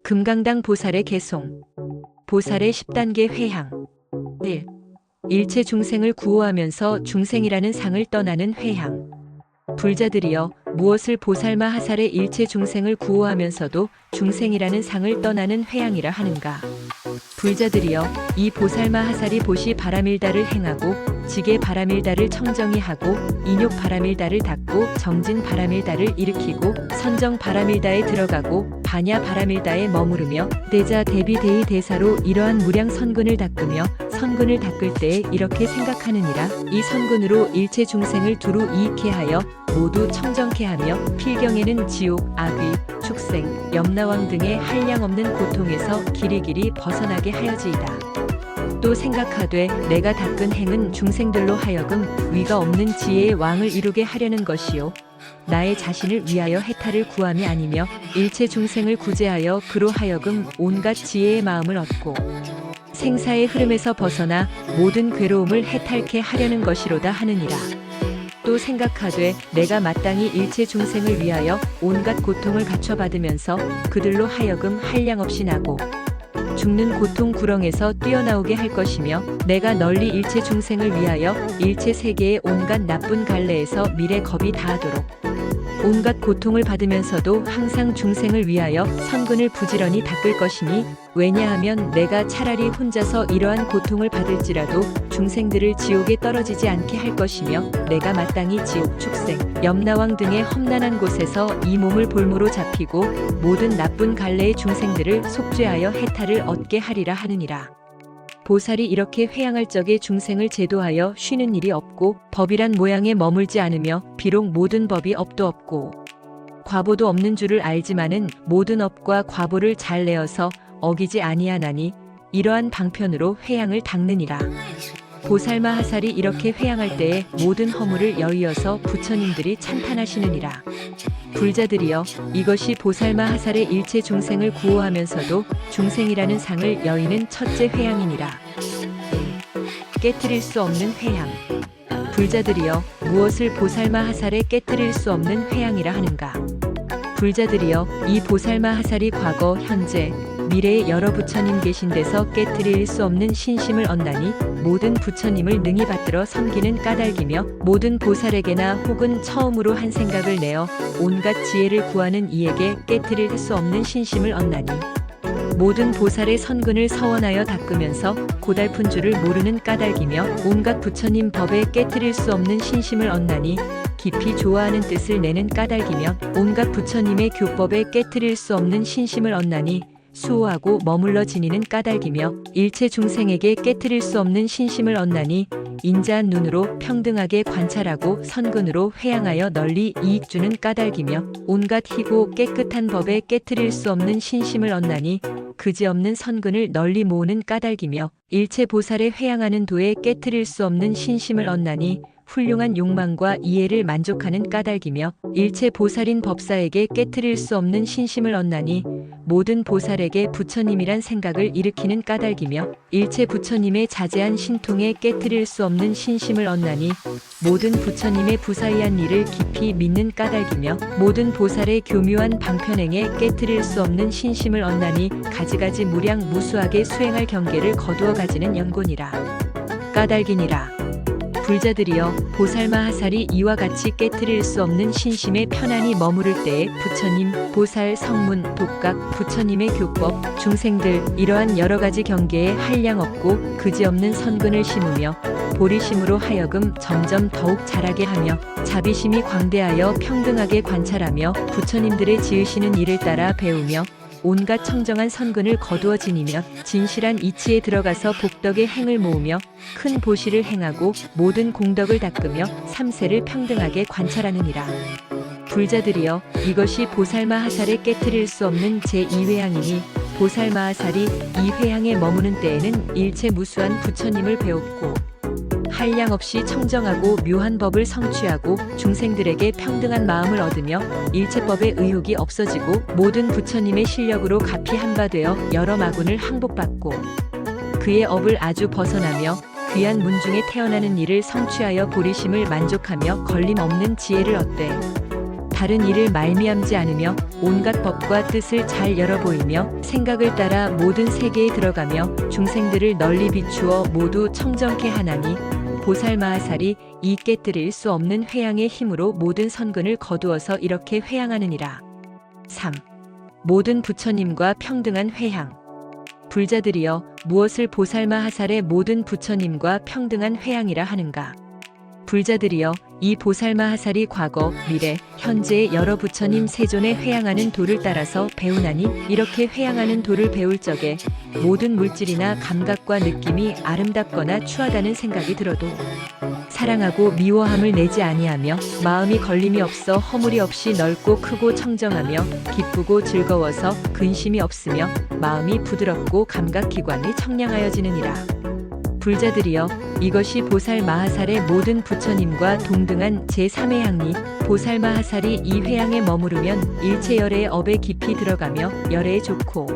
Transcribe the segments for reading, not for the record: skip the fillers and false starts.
금강당 보살의 개송. 보살의 10단계 회향. 1. 일체 중생을 구호하면서 중생이라는 상을 떠나는 회향. 불자들이여, 무엇을 보살마 하살의 일체 중생을 구호하면서도 중생이라는 상을 떠나는 회향이라 하는가? 불자들이여, 이 보살마 하살이 보시 바라밀다를 행하고 지게 바라밀다를 청정히 하고 인욕 바라밀다를 닦고 정진 바라밀다를 일으키고 선정 바라밀다에 들어가고 반야 바라밀다에 머무르며 대자 대비 대의 대사로 이러한 무량 선근을 닦으며 선근을 닦을 때에 이렇게 생각하느니라. 이 선근으로 일체 중생을 두루 이익케 하여 모두 청정케 하며 필경에는 지옥, 악귀, 축생, 염라왕 등의 한량없는 고통에서 길이길이 벗어나게 하여지이다. 또 생각하되 내가 닦은 행은 중생들로 하여금 위가 없는 지혜의 왕을 이루게 하려는 것이요 나의 자신을 위하여 해탈을 구함이 아니며 일체 중생을 구제하여 그로 하여금 온갖 지혜의 마음을 얻고 생사의 흐름에서 벗어나 모든 괴로움을 해탈케 하려는 것이로다 하느니라. 또 생각하되 내가 마땅히 일체 중생을 위하여 온갖 고통을 갖춰받으면서 그들로 하여금 한량없이 나고 죽는 고통 구렁에서 뛰어나오게 할 것이며 내가 널리 일체 중생을 위하여 일체 세계의 온갖 나쁜 갈래에서 미래 겁이 다하도록 온갖 고통을 받으면서도 항상 중생을 위하여 선근을 부지런히 닦을 것이니 왜냐하면 내가 차라리 혼자서 이러한 고통을 받을지라도 중생들을 지옥에 떨어지지 않게 할 것이며 내가 마땅히 지옥, 축생, 염라왕 등의 험난한 곳에서 이 몸을 볼모로 잡히고 모든 나쁜 갈래의 중생들을 속죄하여 해탈을 얻게 하리라 하느니라. 보살이 이렇게 회향할 적에 중생을 제도하여 쉬는 일이 없고 법이란 모양에 머물지 않으며 비록 모든 법이 업도 없고 과보도 없는 줄을 알지만은 모든 업과 과보를 잘 내어서 어기지 아니하나니 이러한 방편으로 회향을 닦느니라. 보살마 하살이 이렇게 회향할 때에 모든 허물을 여의어서 부처님들이 찬탄하시느니라. 불자들이여, 이것이 보살마 하살의 일체 중생을 구호하면서도 중생이라는 상을 여의는 첫째 회향이니라. 깨트릴 수 없는 회향. 불자들이여, 무엇을 보살마 하살에 깨트릴 수 없는 회향이라 하는가? 불자들이여, 이 보살마 하살이 과거, 현재, 미래에 여러 부처님 계신 데서 깨트릴 수 없는 신심을 얻나니 모든 부처님을 능히 받들어 섬기는 까닭이며 모든 보살에게나 혹은 처음으로 한 생각을 내어 온갖 지혜를 구하는 이에게 깨트릴 수 없는 신심을 얻나니 모든 보살의 선근을 서원하여 닦으면서 고달픈 줄을 모르는 까닭이며 온갖 부처님 법에 깨트릴 수 없는 신심을 얻나니 깊이 좋아하는 뜻을 내는 까닭이며 온갖 부처님의 교법에 깨트릴 수 없는 신심을 얻나니 수호하고 머물러 지니는 까닭이며 일체 중생에게 깨트릴 수 없는 신심을 얻나니 인자한 눈으로 평등하게 관찰하고 선근으로 회향하여 널리 이익 주는 까닭이며 온갖 희고 깨끗한 법에 깨트릴 수 없는 신심을 얻나니 그지없는 선근을 널리 모으는 까닭이며 일체 보살에 회향하는 도에 깨트릴 수 없는 신심을 얻나니 훌륭한 욕망과 이해를 만족하는 까닭이며 일체 보살인 법사에게 깨트릴 수 없는 신심을 얻나니 모든 보살에게 부처님이란 생각을 일으키는 까닭이며 일체 부처님의 자제한 신통에 깨트릴 수 없는 신심을 얻나니 모든 부처님의 부사의한 일을 깊이 믿는 까닭이며 모든 보살의 교묘한 방편행에 깨트릴 수 없는 신심을 얻나니 가지가지 무량 무수하게 수행할 경계를 거두어 가지는 연곤이라. 까닭이니라. 불자들이여, 보살마 하살이 이와 같이 깨트릴 수 없는 신심에 편안히 머무를 때에 부처님, 보살, 성문, 독각, 부처님의 교법, 중생들 이러한 여러 가지 경계에 한량 없고 그지없는 선근을 심으며 보리심으로 하여금 점점 더욱 자라게 하며 자비심이 광대하여 평등하게 관찰하며 부처님들의 지으시는 일을 따라 배우며 온갖 청정한 선근을 거두어 지니며 진실한 이치에 들어가서 복덕의 행을 모으며 큰 보시를 행하고 모든 공덕을 닦으며 삼세를 평등하게 관찰하느니라. 불자들이여, 이것이 보살마 하살에 깨트릴 수 없는 제2회향이니 보살마 하살이 이 회향에 머무는 때에는 일체 무수한 부처님을 배웠고 한량 없이 청정하고 묘한 법을 성취하고 중생들에게 평등한 마음을 얻으며 일체법의 의혹이 없어지고 모든 부처님의 실력으로 갚이 한바되어 여러 마군을 항복받고 그의 업을 아주 벗어나며 귀한 문중에 태어나는 일을 성취하여 보리심을 만족하며 걸림 없는 지혜를 얻되 다른 이를 말미암지 않으며 온갖 법과 뜻을 잘 열어보이며 생각을 따라 모든 세계에 들어가며 중생들을 널리 비추어 모두 청정케 하나니 보살마하살이 이 깨뜨릴 수 없는 회양의 힘으로 모든 선근을 거두어서 이렇게 회양하느니라. 3. 모든 부처님과 평등한 회양. 불자들이여 무엇을 보살마하살의 모든 부처님과 평등한 회양이라 하는가? 불자들이여 이 보살마하살이 과거, 미래, 현재의 여러 부처님 세존에 회양하는 도를 따라서 배우나니 이렇게 회양하는 도를 배울 적에 모든 물질이나 감각과 느낌이 아름답거나 추하다는 생각이 들어도 사랑하고 미워함을 내지 아니하며 마음이 걸림이 없어 허물이 없이 넓고 크고 청정하며 기쁘고 즐거워서 근심이 없으며 마음이 부드럽고 감각기관이 청량하여지느니라. 불자들이여 이것이 보살마하살의 모든 부처님과 동등한 제3회양이 보살마하살이 이 회양에 머무르면 일체 열애의 업에 깊이 들어가며 열애에 좋고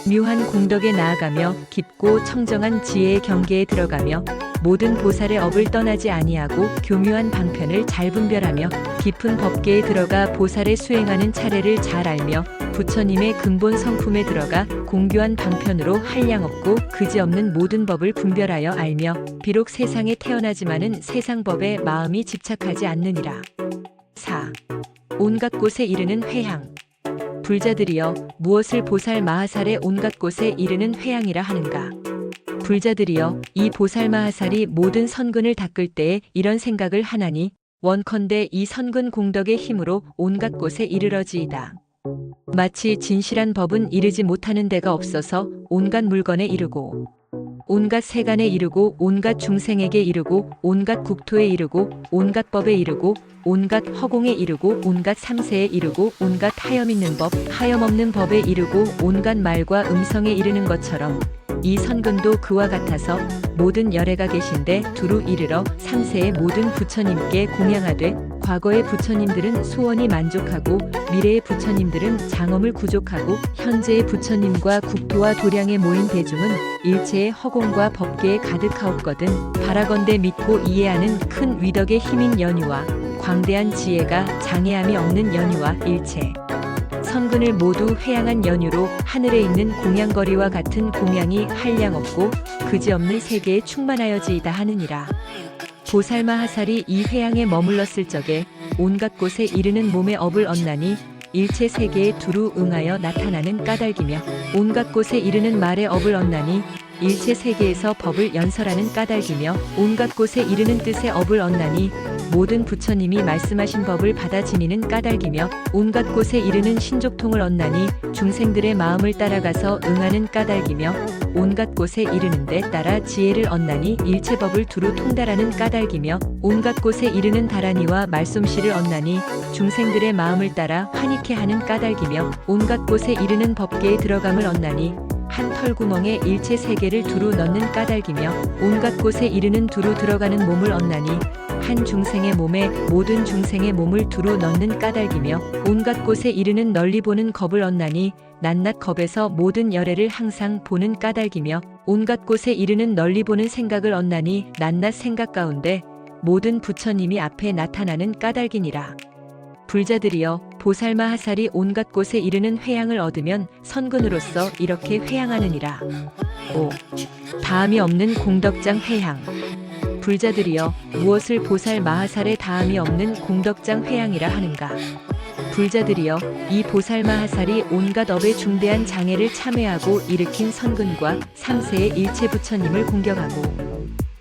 묘한 공덕에 나아가며 깊고 청정한 지혜의 경계에 들어가며 모든 보살의 업을 떠나지 아니하고 교묘한 방편을 잘 분별하며 깊은 법계에 들어가 보살의 수행하는 차례를 잘 알며 부처님의 근본 성품에 들어가 공교한 방편으로 한량없고 그지없는 모든 법을 분별하여 알며 비록 세상에 태어나지만은 세상 법에 마음이 집착하지 않느니라. 4. 온갖 곳에 이르는 회양. 불자들이여 무엇을 보살마하살의 온갖 곳에 이르는 회양이라 하는가? 불자들이여 이 보살마하살이 모든 선근을 닦을 때에 이런 생각을 하나니 원컨대 이 선근 공덕의 힘으로 온갖 곳에 이르러지이다. 마치 진실한 법은 이르지 못하는 데가 없어서 온갖 물건에 이르고 온갖 세간에 이르고 온갖 중생에게 이르고 온갖 국토에 이르고 온갖 법에 이르고 온갖 허공에 이르고 온갖 삼세에 이르고 온갖 하염 있는 법, 하염 없는 법에 이르고 온갖 말과 음성에 이르는 것처럼 이 선근도 그와 같아서 모든 열애가 계신데 두루 이르러 삼세의 모든 부처님께 공양하되 과거의 부처님들은 소원이 만족하고 미래의 부처님들은 장엄을 구족하고 현재의 부처님과 국토와 도량에 모인 대중은 일체의 허공과 법계에 가득하옵거든 바라건대 믿고 이해하는 큰 위덕의 힘인 연유와 광대한 지혜가 장애함이 없는 연유와 일체 선근을 모두 회양한 연유로 하늘에 있는 공양거리와 같은 공양이 한량없고 그지없는 세계에 충만하여지이다 하느니라. 보살마하살이 이 회양에 머물렀을 적에 온갖 곳에 이르는 몸의 업을 얻나니 일체 세계에 두루 응하여 나타나는 까닭이며 온갖 곳에 이르는 말의 업을 얻나니 일체 세계에서 법을 연설하는 까닭이며 온갖 곳에 이르는 뜻의 업을 얻나니 모든 부처님이 말씀하신 법을 받아 지니는 까닭이며 온갖 곳에 이르는 신족통을 얻나니 중생들의 마음을 따라가서 응하는 까닭이며 온갖 곳에 이르는 데 따라 지혜를 얻나니 일체 법을 두루 통달하는 까닭이며 온갖 곳에 이르는 다라니와 말솜씨를 얻나니 중생들의 마음을 따라 환희케 하는 까닭이며 온갖 곳에 이르는 법계에 들어감을 얻나니 한 털구멍에 일체 세계를 두루 넣는 까닭이며 온갖 곳에 이르는 두루 들어가는 몸을 얻나니 한 중생의 몸에 모든 중생의 몸을 두루 넣는 까닭이며 온갖 곳에 이르는 널리 보는 겁을 얻나니 낱낱 겁에서 모든 열애를 항상 보는 까닭이며 온갖 곳에 이르는 널리 보는 생각을 얻나니 낱낱 생각 가운데 모든 부처님이 앞에 나타나는 까닭이니라. 불자들이여 보살마하살이 온갖 곳에 이르는 회양을 얻으면 선근으로서 이렇게 회양하느니라. 5. 다함이 없는 공덕장 회양. 불자들이여 무엇을 보살마하살의 다함이 없는 공덕장 회양이라 하는가? 불자들이여 이 보살마하살이 온갖 업의 중대한 장애를 참회하고 일으킨 선근과 삼세의 일체 부처님을 공경하고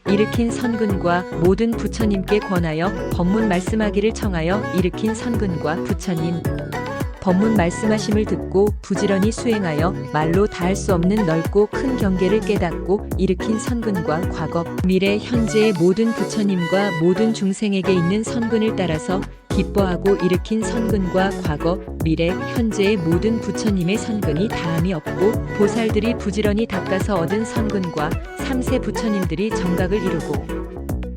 일으킨 선근과 모든 부처님께 권하여 법문 말씀하기를 청하여 일으킨 선근과 부처님 법문 말씀하심을 듣고 부지런히 수행하여 말로 다할 수 없는 넓고 큰 경계를 깨닫고 일으킨 선근과 과거, 미래, 현재의 모든 부처님과 모든 중생에게 있는 선근을 따라서 기뻐하고 일으킨 선근과 과거, 미래, 현재의 모든 부처님의 선근이 다함이 없고 보살들이 부지런히 닦아서 얻은 선근과 삼세 부처님들이 정각을 이루고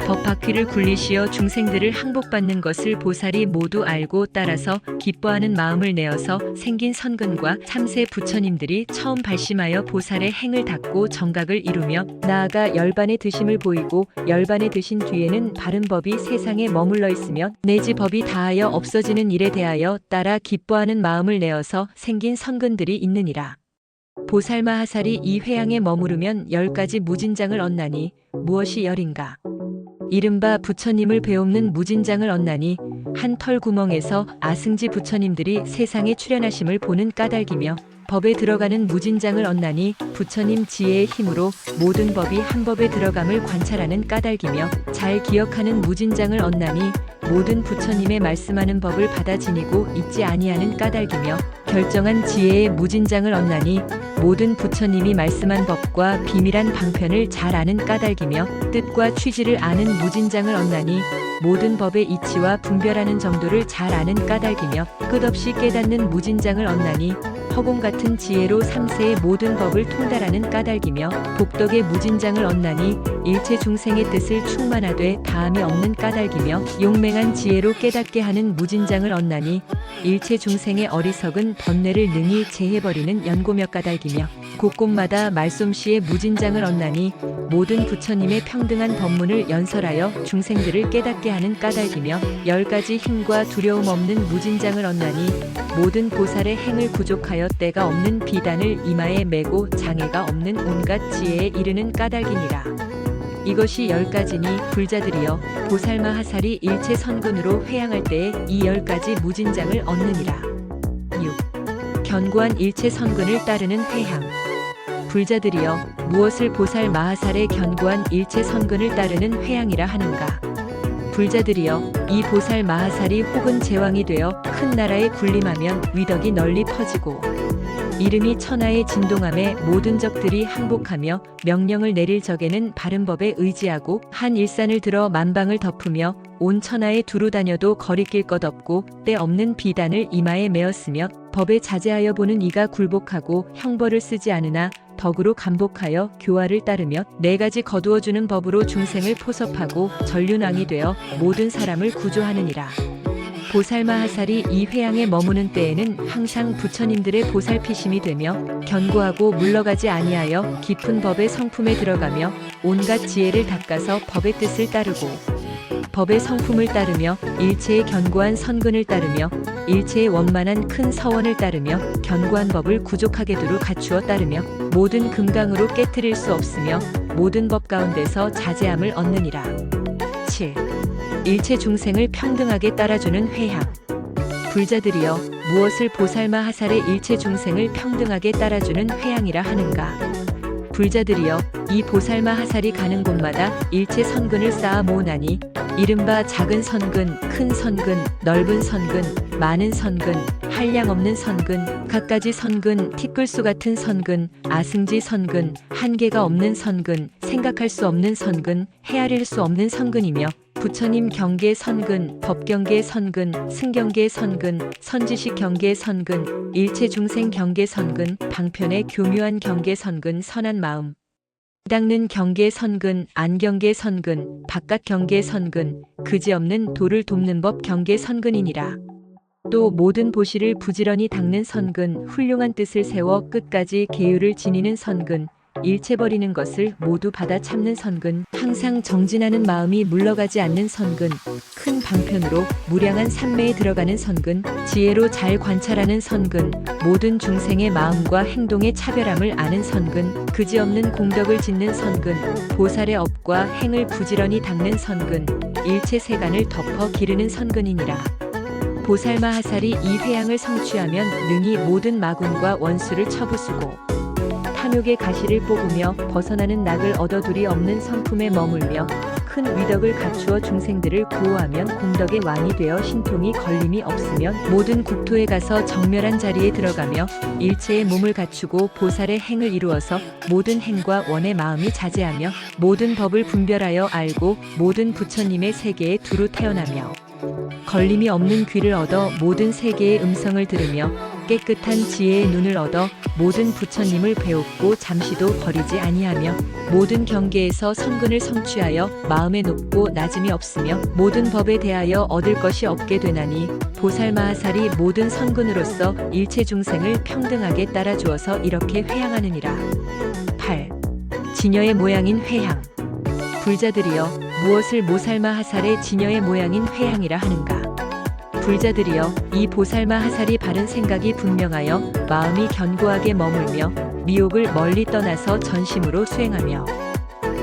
법 바퀴를 굴리시어 중생들을 항복받는 것을 보살이 모두 알고 따라서 기뻐하는 마음을 내어서 생긴 선근과 참새 부처님들이 처음 발심하여 보살의 행을 닦고 정각을 이루며 나아가 열반의 드심을 보이고 열반의 드신 뒤에는 바른 법이 세상에 머물러 있으며 내지 법이 다하여 없어지는 일에 대하여 따라 기뻐하는 마음을 내어서 생긴 선근들이 있느니라. 보살마하살이 이 회양에 머무르면 10가지 무진장을 얻나니 무엇이 열인가? 이른바 부처님을 배옵는 무진장을 얻나니 한 털구멍에서 아승지 부처님들이 세상에 출현하심을 보는 까닭이며 법에 들어가는 무진장을 얻나니 부처님 지혜의 힘으로 모든 법이 한 법에 들어감을 관찰하는 까닭이며 잘 기억하는 무진장을 얻나니 모든 부처님의 말씀하는 법을 받아 지니고 잊지 아니하는 까닭이며 결정한 지혜의 무진장을 얻나니 모든 부처님이 말씀한 법과 비밀한 방편을 잘 아는 까닭이며 뜻과 취지를 아는 무진장을 얻나니 모든 법의 이치와 분별하는 정도를 잘 아는 까닭이며 끝없이 깨닫는 무진장을 얻나니 허공 같은 지혜로 삼세의 모든 법을 통달하는 까닭이며 복덕의 무진장을 얻나니 일체 중생의 뜻을 충만하되 다함이 없는 까닭이며 용맹한 지혜로 깨닫게 하는 무진장을 얻나니 일체 중생의 어리석은 번뇌를 능히 제해버리는 연고몇 까닭이며 곳곳마다 말솜씨의 무진장을 얻나니 모든 부처님의 평등한 법문을 연설하여 중생들을 깨닫게 하는 까닭이며 10가지 힘과 두려움 없는 무진장을 얻나니 모든 보살의 행을 부족하여 때가 없는 비단을 이마에 메고 장애가 없는 온갖 지혜에 이르는 까닭이니라. 이것이 10가지니 불자들이여 보살마하살이 일체 선근으로 회양할 때에 이 10가지 무진장을 얻느니라. 6. 견고한 일체 선근을 따르는 회양. 불자들이여 무엇을 보살마하살의 견고한 일체 선근을 따르는 회양이라 하는가? 불자들이여 이 보살마하살이 혹은 제왕이 되어 큰 나라에 군림하면 위덕이 널리 퍼지고 이름이 천하에 진동함에 모든 적들이 항복하며 명령을 내릴 적에는 바른 법에 의지하고 한 일산을 들어 만방을 덮으며 온 천하에 두루 다녀도 거리낄 것 없고 때 없는 비단을 이마에 메었으며 법에 자제하여 보는 이가 굴복하고 형벌을 쓰지 않으나 덕으로 감복하여 교화를 따르며 4가지 거두어주는 법으로 중생을 포섭하고 전륜왕이 되어 모든 사람을 구조하느니라. 보살마하살이 이 회양에 머무는 때에는 항상 부처님들의 보살피심이 되며 견고하고 물러가지 아니하여 깊은 법의 성품에 들어가며 온갖 지혜를 닦아서 법의 뜻을 따르고 법의 성품을 따르며 일체의 견고한 선근을 따르며 일체의 원만한 큰 서원을 따르며 견고한 법을 구족하게 두루 갖추어 따르며 모든 금강으로 깨트릴 수 없으며 모든 법 가운데서 자제함을 얻느니라. 7. 일체 중생을 평등하게 따라주는 회양. 불자들이여 무엇을 보살마하살의 일체 중생을 평등하게 따라주는 회양이라 하는가? 불자들이여 이 보살마하살이 가는 곳마다 일체 선근을 쌓아 모으나니 이른바 작은 선근, 큰 선근, 넓은 선근, 많은 선근, 한량 없는 선근, 갖가지 선근, 티끌수 같은 선근, 아승지 선근, 한계가 없는 선근, 생각할 수 없는 선근, 헤아릴 수 없는 선근이며 부처님 경계 선근, 법경계 선근, 승경계 선근, 선지식 경계 선근, 일체 중생 경계 선근, 방편의 교묘한 경계 선근, 선한 마음 닦는 경계 선근, 안경계 선근, 바깥 경계 선근, 그지없는 도를 돕는 법 경계 선근이니라. 또 모든 보시를 부지런히 닦는 선근, 훌륭한 뜻을 세워 끝까지 계율을 지니는 선근, 일체 버리는 것을 모두 받아 참는 선근, 항상 정진하는 마음이 물러가지 않는 선근, 큰 방편으로 무량한 산매에 들어가는 선근, 지혜로 잘 관찰하는 선근, 모든 중생의 마음과 행동의 차별함을 아는 선근, 그지없는 공덕을 짓는 선근, 보살의 업과 행을 부지런히 닦는 선근, 일체 세간을 덮어 기르는 선근이니라. 보살마하살이 이 회양을 성취하면 능히 모든 마군과 원수를 쳐부수고 탐욕의 가시를 뽑으며 벗어나는 낙을 얻어둘이 없는 성품에 머물며 큰 위덕을 갖추어 중생들을 구호하면 공덕의 왕이 되어 신통이 걸림이 없으면 모든 국토에 가서 정멸한 자리에 들어가며 일체의 몸을 갖추고 보살의 행을 이루어서 모든 행과 원의 마음이 자제하며 모든 법을 분별하여 알고 모든 부처님의 세계에 두루 태어나며 걸림이 없는 귀를 얻어 모든 세계의 음성을 들으며 깨끗한 지혜의 눈을 얻어 모든 부처님을 배웠고 잠시도 버리지 아니하며 모든 경계에서 선근을 성취하여 마음에 높고 낮음이 없으며 모든 법에 대하여 얻을 것이 없게 되나니 보살마하살이 모든 선근으로서 일체 중생을 평등하게 따라주어서 이렇게 회양하느니라. 8. 진여의 모양인 회향. 불자들이여 무엇을 모살마하살의 진여의 모양인 회향이라 하는가? 불자들이여 이 보살마하살이 바른 생각이 분명하여 마음이 견고하게 머물며 미혹을 멀리 떠나서 전심으로 수행하며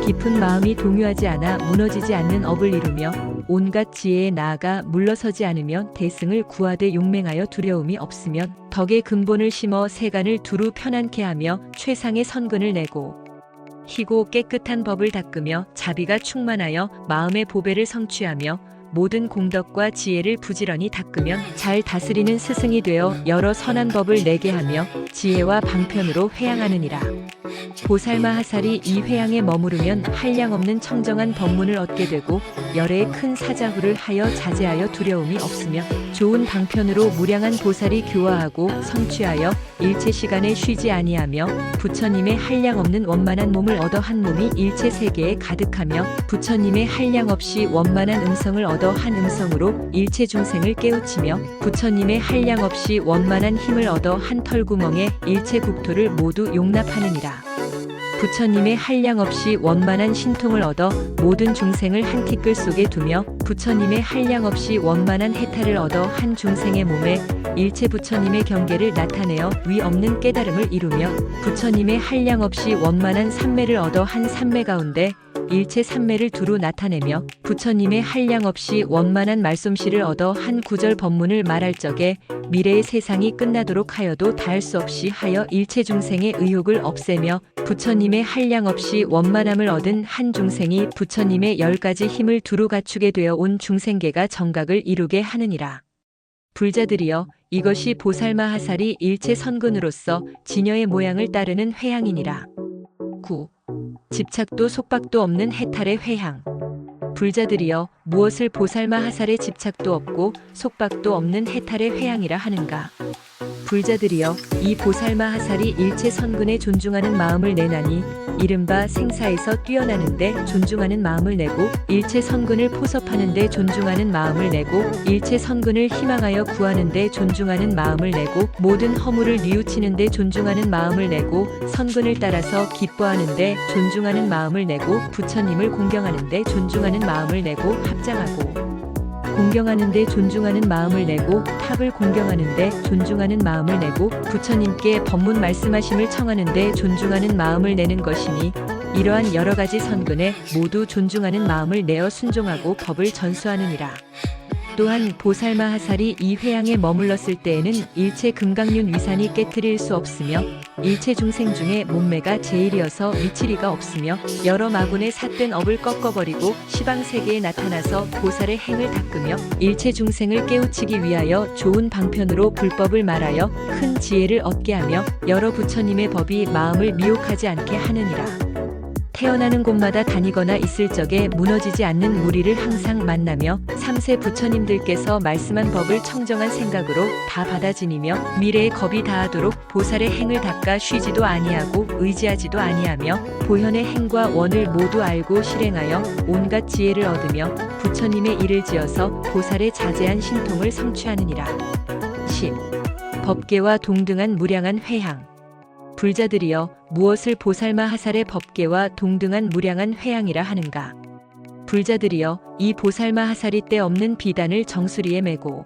깊은 마음이 동요하지 않아 무너지지 않는 업을 이루며 온갖 지혜에 나아가 물러서지 않으면 대승을 구하되 용맹하여 두려움이 없으면 덕의 근본을 심어 세간을 두루 편안케 하며 최상의 선근을 내고 희고 깨끗한 법을 닦으며 자비가 충만하여 마음의 보배를 성취하며 모든 공덕과 지혜를 부지런히 닦으면 잘 다스리는 스승이 되어 여러 선한 법을 내게 하며 지혜와 방편으로 회양하느니라. 보살마하살이 이 회양에 머무르면 한량없는 청정한 법문을 얻게 되고 열애의 큰 사자후를 하여 자제하여 두려움이 없으며 좋은 방편으로 무량한 보살이 교화하고 성취하여 일체 시간에 쉬지 아니하며 부처님의 한량없는 원만한 몸을 얻어 한 몸이 일체 세계에 가득하며 부처님의 한량없이 원만한 음성을 얻어 한 음성으로 일체 중생을 깨우치며 부처님의 한량없이 원만한 힘을 얻어 한 털구멍에 일체 국토를 모두 용납하느니라. 부처님의 한량없이 원만한 신통을 얻어 모든 중생을 한 티끌 속에 두며 부처님의 한량없이 원만한 해탈을 얻어 한 중생의 몸에 일체 부처님의 경계를 나타내어 위 없는 깨달음을 이루며 부처님의 한량없이 원만한 삼매를 얻어 한 삼매 가운데 일체 삼매를 두루 나타내며 부처님의 한량없이 원만한 말솜씨를 얻어 한 구절 법문을 말할 적에 미래의 세상이 끝나도록 하여도 다할 수 없이 하여 일체 중생의 의욕을 없애며 부처님의 한량없이 원만함을 얻은 한 중생이 부처님의 10가지 힘을 두루 갖추게 되어 온 중생계가 정각을 이루게 하느니라. 불자들이여 이것이 보살마하살이 일체 선근으로서 진여의 모양을 따르는 회향이니라. 9. 집착도 속박도 없는 해탈의 회향. 불자들이여 무엇을 보살마하살의 집착도 없고 속박도 없는 해탈의 회향이라 하는가? 불자들이여 이 보살마하살이 일체 선근에 존중하는 마음을 내나니 이른바 생사에서 뛰어나는데 존중하는 마음을 내고 일체 선근을 포섭하는데 존중하는 마음을 내고 일체 선근을 희망하여 구하는데 존중하는 마음을 내고 모든 허물을 뉘우치는데 존중하는 마음을 내고 선근을 따라서 기뻐하는데 존중하는 마음을 내고 부처님을 공경하는데 존중하는 마음을 내고 합장하고 공경하는데 존중하는 마음을 내고 탑을 공경하는데 존중하는 마음을 내고 부처님께 법문 말씀하심을 청하는데 존중하는 마음을 내는 것이니 이러한 여러 가지 선근에 모두 존중하는 마음을 내어 순종하고 법을 전수하느니라. 또한 보살마하살이 이 회양에 머물렀을 때에는 일체 금강륜 위산이 깨트릴 수 없으며 일체 중생 중에 몸매가 제일이어서 미치리가 없으며 여러 마군의 삿된 업을 꺾어버리고 시방세계에 나타나서 보살의 행을 닦으며 일체 중생을 깨우치기 위하여 좋은 방편으로 불법을 말하여 큰 지혜를 얻게 하며 여러 부처님의 법이 마음을 미혹하지 않게 하느니라. 태어나는 곳마다 다니거나 있을 적에 무너지지 않는 무리를 항상 만나며 삼세 부처님들께서 말씀한 법을 청정한 생각으로 다 받아지니며 미래의 겁이 다하도록 보살의 행을 닦아 쉬지도 아니하고 의지하지도 아니하며 보현의 행과 원을 모두 알고 실행하여 온갖 지혜를 얻으며 부처님의 일을 지어서 보살의 자제한 신통을 성취하느니라. 10. 법계와 동등한 무량한 회향. 불자들이여 무엇을 보살마하살의 법계와 동등한 무량한 회향이라 하는가? 불자들이여 이 보살마하살이 때 없는 비단을 정수리에 메고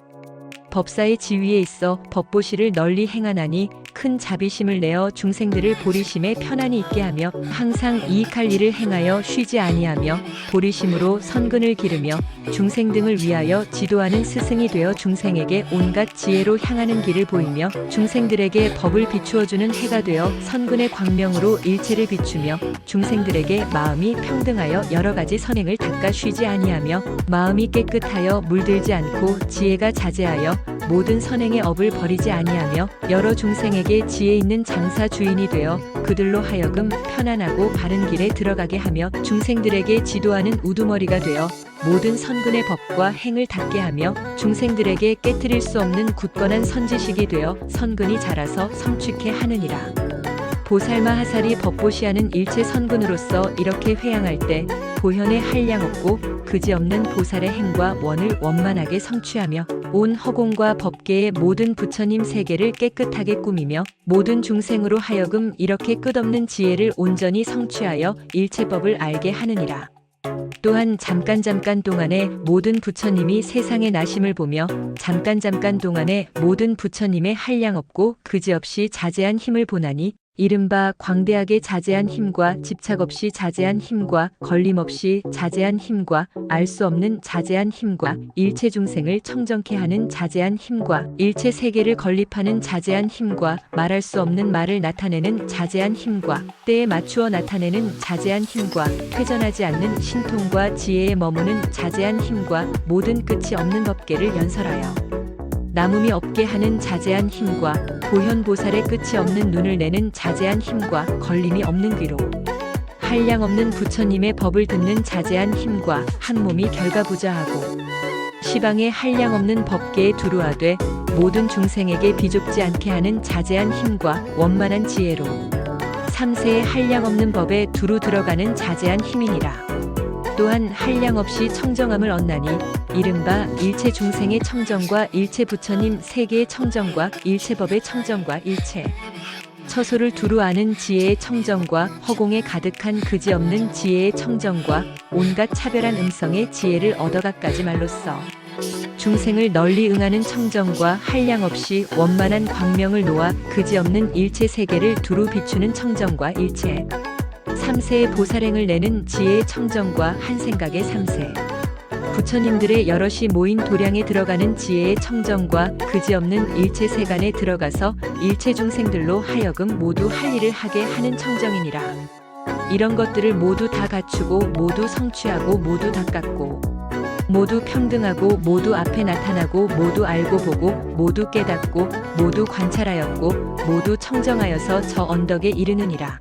법사의 지위에 있어 법보시를 널리 행하나니 큰 자비심을 내어 중생들을 보리심에 편안히 있게 하며 항상 이익할 일을 행하여 쉬지 아니하며 보리심으로 선근을 기르며 중생 등을 위하여 지도하는 스승이 되어 중생에게 온갖 지혜로 향하는 길을 보이며 중생들에게 법을 비추어주는 해가 되어 선근의 광명으로 일체를 비추며 중생들에게 마음이 평등하여 여러 가지 선행을 닦아 쉬지 아니하며 마음이 깨끗하여 물들지 않고 지혜가 자제하여 모든 선행의 업을 버리지 아니하며 여러 중생에게 지혜 있는 장사 주인이 되어 그들로 하여금 편안하고 바른 길에 들어가게 하며 중생들에게 지도하는 우두머리가 되어 모든 선근의 법과 행을 닦게 하며 중생들에게 깨트릴 수 없는 굳건한 선지식이 되어 선근이 자라서 성취케 하느니라. 보살마 하살이 법보시하는 일체 선근으로서 이렇게 회양할 때 보현에 한량 없고 그지없는 보살의 행과 원을 원만하게 성취하며 온 허공과 법계의 모든 부처님 세계를 깨끗하게 꾸미며 모든 중생으로 하여금 이렇게 끝없는 지혜를 온전히 성취하여 일체법을 알게 하느니라. 또한 잠깐 동안에 모든 부처님이 세상의 나심을 보며 잠깐 동안에 모든 부처님의 한량 없고 그지없이 자제한 힘을 보나니 이른바 광대하게 자제한 힘과 집착 없이 자제한 힘과 걸림없이 자제한 힘과 알 수 없는 자제한 힘과 일체 중생을 청정케 하는 자제한 힘과 일체 세계를 건립하는 자제한 힘과 말할 수 없는 말을 나타내는 자제한 힘과 때에 맞추어 나타내는 자제한 힘과 회전하지 않는 신통과 지혜에 머무는 자제한 힘과 모든 끝이 없는 법계를 연설하여 남음이 없게 하는 자제한 힘과 보현보살의 끝이 없는 눈을 내는 자제한 힘과 걸림이 없는 귀로 한량 없는 부처님의 법을 듣는 자제한 힘과 한 몸이 결가부자하고 시방에 한량 없는 법계에 두루하되 모든 중생에게 비좁지 않게 하는 자제한 힘과 원만한 지혜로 삼세에 한량 없는 법에 두루 들어가는 자제한 힘이니라. 또한 한량 없이 청정함을 얻나니 이른바 일체 중생의 청정과 일체 부처님 세계의 청정과 일체 법의 청정과 일체 처소를 두루 아는 지혜의 청정과 허공에 가득한 그지없는 지혜의 청정과 온갖 차별한 음성의 지혜를 얻어가까지 말로써 중생을 널리 응하는 청정과 한량 없이 원만한 광명을 놓아 그지없는 일체 세계를 두루 비추는 청정과 일체 삼세의 보살행을 내는 지혜의 청정과 한 생각의 삼세 부처님들의 여럿이 모인 도량에 들어가는 지혜의 청정과 그지없는 일체 세간에 들어가서 일체 중생들로 하여금 모두 할 일을 하게 하는 청정이니라. 이런 것들을 모두 다 갖추고 모두 성취하고 모두 닦았고 모두 평등하고 모두 앞에 나타나고 모두 알고 보고 모두 깨닫고 모두 관찰하였고 모두 청정하여서 저 언덕에 이르느니라.